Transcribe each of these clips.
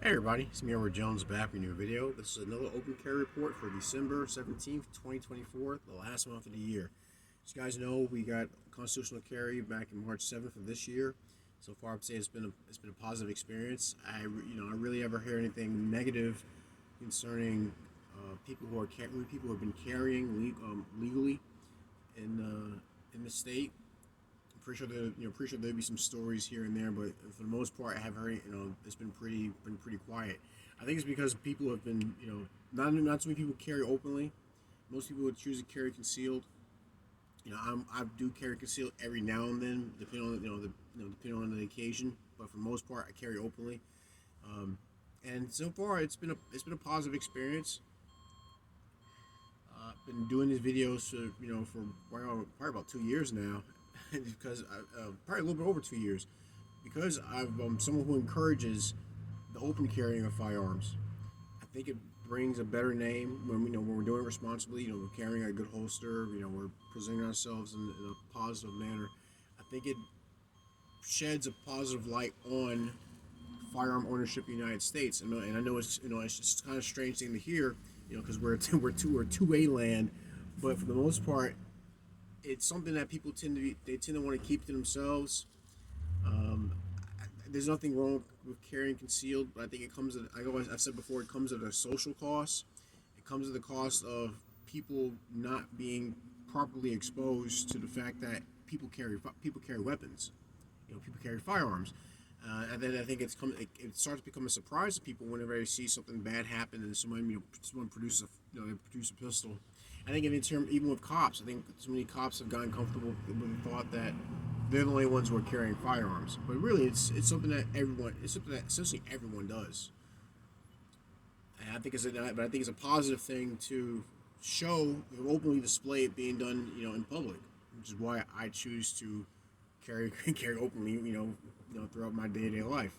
Hey everybody, it's me Edward Jones back with a new video. This is another open carry report for December 17th, 2024, the last month of the year. As you guys know, we got constitutional carry back in March 7th of this year. So far, I'd say it's been a positive experience. I really ever hear anything negative concerning people who have been carrying legally in the state. I'm pretty sure there'd be some stories here and there, but for the most part, I have heard, it's been pretty quiet. I think it's because people have been, not so many people carry openly. Most people would choose to carry concealed. I do carry concealed every now and then, depending on the occasion. But for the most part, I carry openly. Um, and so far, it's been a positive experience. Been doing these videos for probably about 2 years now, because probably a little bit over 2 years, because I'm someone who encourages the open carrying of firearms. I think it brings a better name when we're doing it responsibly. We're carrying a good holster. We're presenting ourselves in a positive manner. I think it sheds a positive light on firearm ownership in the United States. And I know it's just kind of strange thing to hear, because we're 2A land, but for the most part, it's something that people tend to want to keep to themselves. Um, there's nothing wrong with carrying concealed, but I think it comes at I've said before, it comes at a social cost. It comes at the cost of people not being properly exposed to the fact that people carry weapons. People carry firearms. And then I think it starts to become a surprise to people whenever they see something bad happen and someone produces they produce a pistol. I think even with cops, I think so many cops have gotten comfortable with the thought that they're the only ones who are carrying firearms. But really, it's something that essentially everyone does. And I think it's a positive thing to show, openly display it being done, in public, which is why I choose to carry openly, throughout my day-to-day life.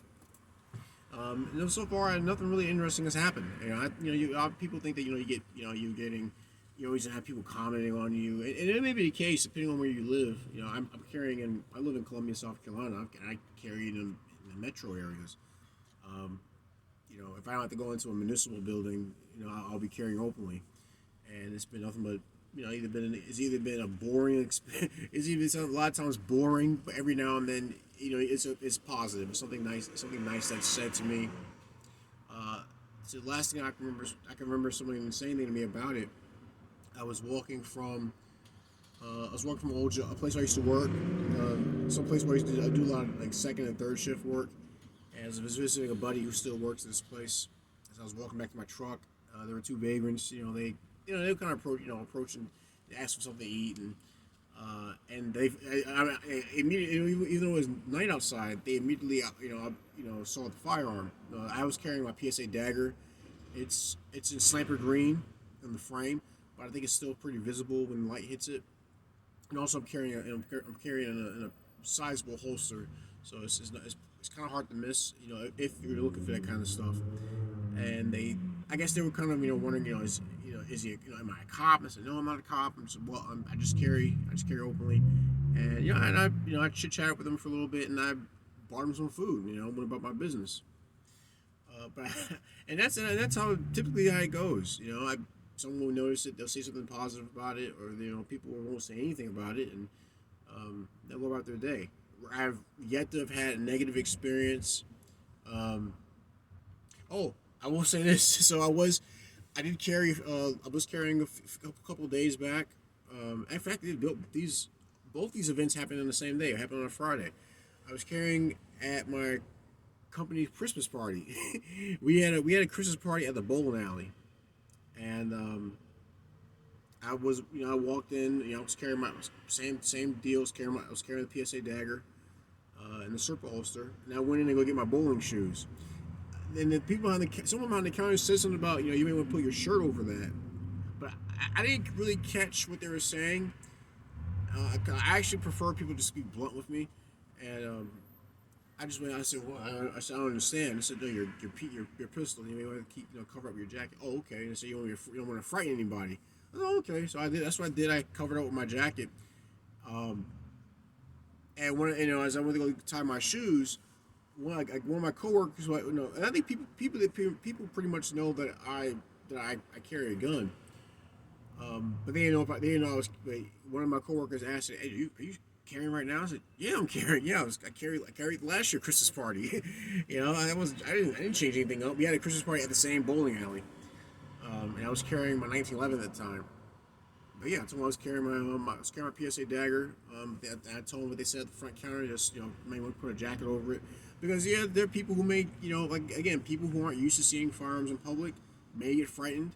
So far, nothing really interesting has happened. People think that you always have people commenting on you, and it may be the case depending on where you live. I live in Columbia, South Carolina, and I carry in the metro areas. Um, if I don't have to go into a municipal building, I'll be carrying openly, and it's been nothing but it's either been a boring experience. It's either been a lot of times boring, but every now and then it's positive. It's something nice that's said to me. So the last thing I can remember someone even saying anything to me about it. I was walking from a place I used to work, some place where I used to do a lot of like second and third shift work. And as I was visiting a buddy who still works at this place, as I was walking back to my truck, there were two vagrants. They were kind of approaching, they asked for something to eat, and immediately, even though it was night outside, they immediately saw the firearm. I was carrying my PSA dagger. It's in sniper green in the frame, but I think it's still pretty visible when light hits it. And also, I'm carrying in a sizable holster, so it's kind of hard to miss. If you're looking for that kind of stuff. And I guess they were kind of wondering, is he, am I a cop? And I said, no, I'm not a cop. And I said, well, I just carry openly. And I chit chat with them for a little bit, and I bought them some food. Went about my business. But and that's how it goes. Someone will notice it, they'll say something positive about it, or people won't say anything about it, and they'll go about their day. I've yet to have had a negative experience. Um, oh, I will say this. So I did carry. I was carrying a couple of days back. In fact, both these events happened on the same day. It happened on a Friday. I was carrying at my company Christmas party. We had a Christmas party at the bowling alley, and I walked in. I was carrying my same deal. I was carrying the PSA dagger and the Serpa holster, and I went in to go get my bowling shoes. And the people someone behind the counter said something about you may want to put your shirt over that, but I didn't really catch what they were saying. I actually prefer people just be blunt with me, and I just went. I said, "Well, I don't understand." I said, "No, your pistol. You may want to keep cover up your jacket." Oh, okay. And I said, "You don't want to frighten anybody." Oh, okay. So I did. That's what I did. I covered up with my jacket. Um, and when as I went to go tie my shoes, one of my coworkers, and I think people pretty much know that I carry a gun. But they didn't know I was. One of my coworkers asked, "Hey, are you carrying right now?" I said, "Yeah, I'm carrying. Yeah, I carried last year Christmas party. I didn't change anything up. We had a Christmas party at the same bowling alley, and I was carrying my 1911 at the time. But yeah, I told him I was carrying my PSA dagger. I told him what they said at the front counter. Just may want to put a jacket over it because yeah, there are people who may like again people who aren't used to seeing firearms in public may get frightened.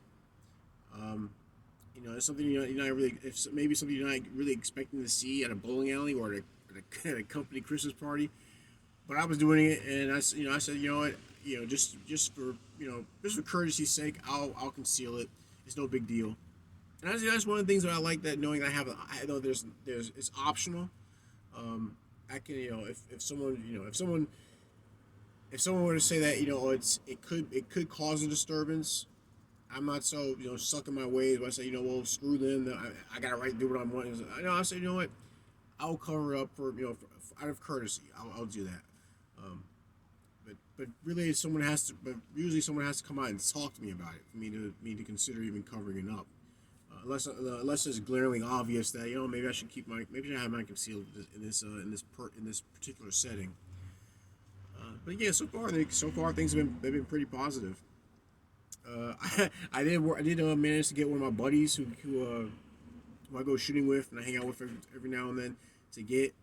Um, it's something you're not really if maybe something you're not really expecting to see at a bowling alley or at a company Christmas party. But I was doing it, and I said, what, just for courtesy's sake, I'll conceal it. It's no big deal. And that's one of the things that I like that knowing that I know there's it's optional. I can if someone were to say that it could cause a disturbance. I'm not so stuck in my ways. But I say well screw them. I got a right to do what I want. I say what I'll cover up out of courtesy. I'll do that. But really usually someone has to come out and talk to me about it for me to consider even covering it up. Unless it's glaringly obvious that maybe I should have mine concealed in this particular setting. But yeah, so far things they've been pretty positive. I did manage to get one of my buddies who I go shooting with and I hang out with every now and then to get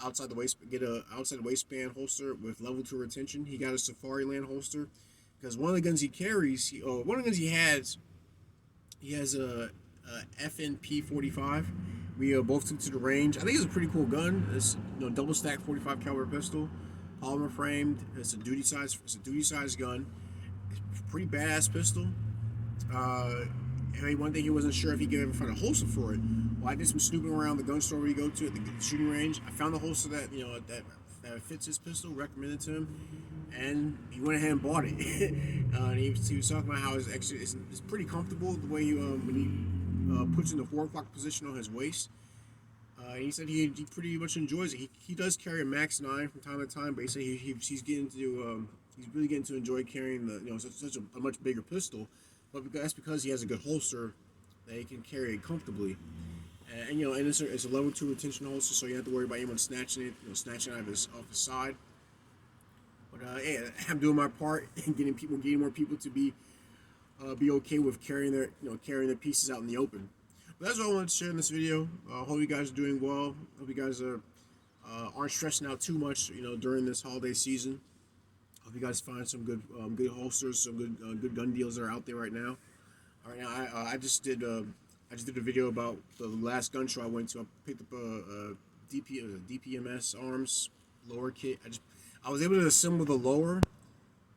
outside the waistband holster with level 2 retention. He got a Safariland holster because one of the guns he carries, one of the guns he has a FNP 45. We both took to the range. I think it's a pretty cool gun. It's double stack 45 caliber pistol, polymer framed. It's a duty size gun. It's a pretty badass pistol. One thing he wasn't sure if he could ever find a holster for it. Well, I did some snooping around the gun store we go to at the shooting range. I found a holster that that fits his pistol, recommended to him, and he went ahead and bought it. And he was talking about how it's pretty comfortable the way when he puts in the 4 o'clock position on his waist. He said he pretty much enjoys it. He does carry a Max 9 from time to time, but he said he's really getting to enjoy carrying such a much bigger pistol. But that's because he has a good holster that he can carry it comfortably. And it's a level 2 retention holster, so you don't have to worry about anyone snatching it off his side. But yeah, I'm doing my part in getting more people to be okay with carrying their pieces out in the open. But that's all I wanted to share in this video. Hope you guys are doing well. Hope you guys aren't stressing out too much during this holiday season. Hope you guys find some good holsters, some good gun deals that are out there right now. All right, now I just did a video about the last gun show I went to. I picked up a DPMS arms lower kit. I was able to assemble the lower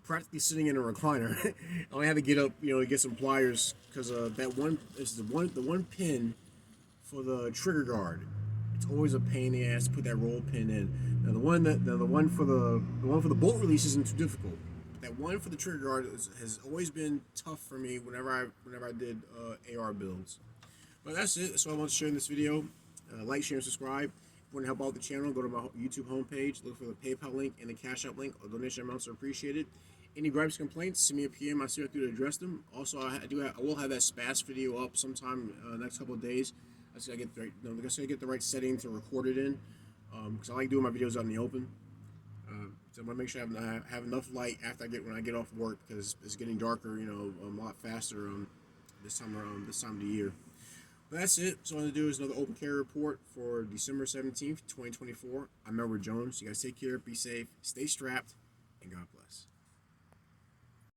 practically sitting in a recliner. I only had to get up, to get some pliers because that one is the one pin for the trigger guard. It's always a pain in the ass to put that roll pin in. Now the one for the bolt release isn't too difficult. That one for the trigger guard has always been tough for me whenever I did AR builds. But that's it. That's all I want to share in this video. Like, share, and subscribe. If you want to help out the channel, go to my YouTube homepage, look for the PayPal link and the Cash App link. All donation amounts are appreciated. Any gripes, complaints, send me a PM. I see what I do to address them. Also, I will have that SPAS video up sometime next couple of days. I just gotta get the right setting to record it in, because I like doing my videos out in the open. So I'm gonna make sure I have enough light when I get off work, because it's getting darker, a lot faster this time of the year. But that's it. So what I'm gonna do is another open carry report for December 17th, 2024. I'm Edward Jones. You guys take care, be safe, stay strapped, and God bless.